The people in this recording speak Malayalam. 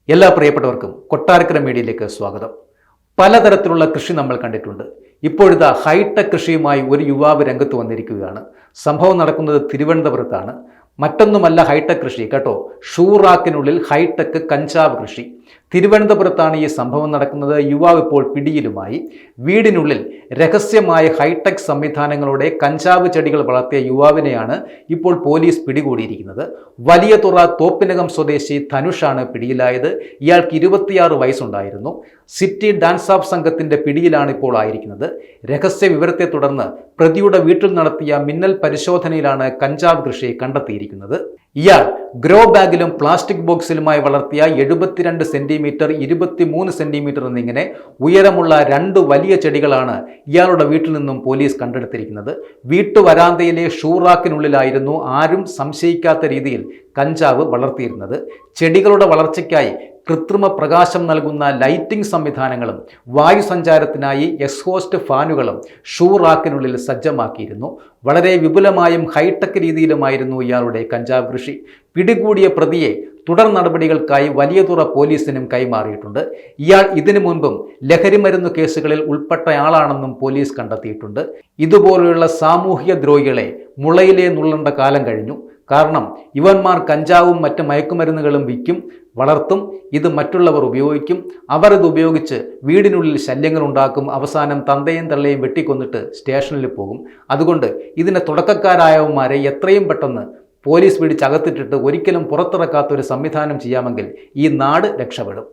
എല്ലാ പ്രിയപ്പെട്ടവർക്കും കൊട്ടാരക്കര മീഡിയയിലേക്ക് സ്വാഗതം. പലതരത്തിലുള്ള കൃഷി നമ്മൾ കണ്ടിട്ടുണ്ട്. ഇപ്പോഴിതാ ഹൈടെക് കൃഷിയുമായി ഒരു യുവാവ് രംഗത്ത് വന്നിരിക്കുകയാണ്. സംഭവം നടക്കുന്നത് തിരുവനന്തപുരത്താണ്. മറ്റൊന്നുമല്ല ഹൈടെക് കൃഷി കേട്ടോ, ഷൂറാക്കിനുള്ളിൽ ഹൈടെക് കഞ്ചാവ് കൃഷി. തിരുവനന്തപുരത്താണ് ഈ സംഭവം നടക്കുന്നത്. യുവാവ് ഇപ്പോൾ പിടിയിലുമായി. വീടിനുള്ളിൽ രഹസ്യമായ ഹൈടെക് സംവിധാനങ്ങളോടെ കഞ്ചാവ് ചെടികൾ വളർത്തിയ യുവാവിനെയാണ് ഇപ്പോൾ പോലീസ് പിടികൂടിയിരിക്കുന്നത്. വലിയ തുറ തോപ്പിനകം സ്വദേശി ധനുഷാണ് പിടിയിലായത്. ഇയാൾക്ക് 26 വയസ്സുണ്ടായിരുന്നു. സിറ്റി ഡാൻസ് ഓഫ് സംഘത്തിന്റെ പിടിയിലാണ് ഇപ്പോൾ ആയിരിക്കുന്നത്. രഹസ്യ വിവരത്തെ തുടർന്ന് പ്രതിയുടെ വീട്ടിൽ നടത്തിയ മിന്നൽ പരിശോധനയിലാണ് കഞ്ചാവ് കൃഷി കണ്ടെത്തിയിരിക്കുന്നത്. ഇയാൾ ഗ്രോ ബാഗിലും പ്ലാസ്റ്റിക് ബോക്സിലുമായി വളർത്തിയ 72 സെന്റിമീറ്റർ 23 സെന്റിമീറ്റർ എന്നിങ്ങനെ ഉയരമുള്ള 2 വലിയ ചെടികളാണ് ഇയാളുടെ വീട്ടിൽ നിന്നും പോലീസ് കണ്ടെടുത്തിരിക്കുന്നത്. വീട്ടുവരാന്തയിലെ ഷൂറാക്കിനുള്ളിലായിരുന്നു ആരും സംശയിക്കാത്ത രീതിയിൽ കഞ്ചാവ് വളർത്തിയിരുന്നത്. ചെടികളുടെ വളർച്ചയ്ക്കായി കൃത്രിമ പ്രകാശം നൽകുന്ന ലൈറ്റിംഗ് സംവിധാനങ്ങളും വായു സഞ്ചാരത്തിനായി എക്സ്ഹോസ്റ്റ് ഫാനുകളും ഷൂറാക്കിനുള്ളിൽ സജ്ജമാക്കിയിരുന്നു. വളരെ വിപുലമായും ഹൈടെക് രീതിയിലുമായിരുന്നു ഇയാളുടെ കഞ്ചാവ് കൃഷി. പിടികൂടിയ പ്രതിയെ തുടർ നടപടികൾക്കായി വലിയതുറ പോലീസിനും കൈമാറിയിട്ടുണ്ട്. ഇയാൾ ഇതിനു മുൻപും ലഹരിമരുന്ന് കേസുകളിൽ ഉൾപ്പെട്ടയാളാണെന്നും പോലീസ് കണ്ടെത്തിയിട്ടുണ്ട്. ഇതുപോലെയുള്ള സാമൂഹ്യ ദ്രോഹികളെ മുളയിലേ നുള്ളേണ്ട കാലം കഴിഞ്ഞു. കാരണം ഇവന്മാർ കഞ്ചാവും മറ്റ് മയക്കുമരുന്നുകളും വിൽക്കും, വളർത്തും, ഇത് മറ്റുള്ളവർ ഉപയോഗിക്കും. അവർ ഇത് ഉപയോഗിച്ച് വീടിനുള്ളിൽ ശല്യങ്ങൾ ഉണ്ടാക്കും. അവസാനം തന്തയും തള്ളയും വെട്ടിക്കൊന്നിട്ട് സ്റ്റേഷനിൽ പോകും. അതുകൊണ്ട് ഇതിൻ്റെ തുടക്കക്കാരായവന്മാരെ എത്രയും പെട്ടെന്ന് പോലീസ് പിടിച്ചകത്തിട്ടിട്ട് ഒരിക്കലും പുറത്തിറക്കാത്തൊരു സംവിധാനം ചെയ്യാമെങ്കിൽ ഈ നാട് രക്ഷപ്പെടും.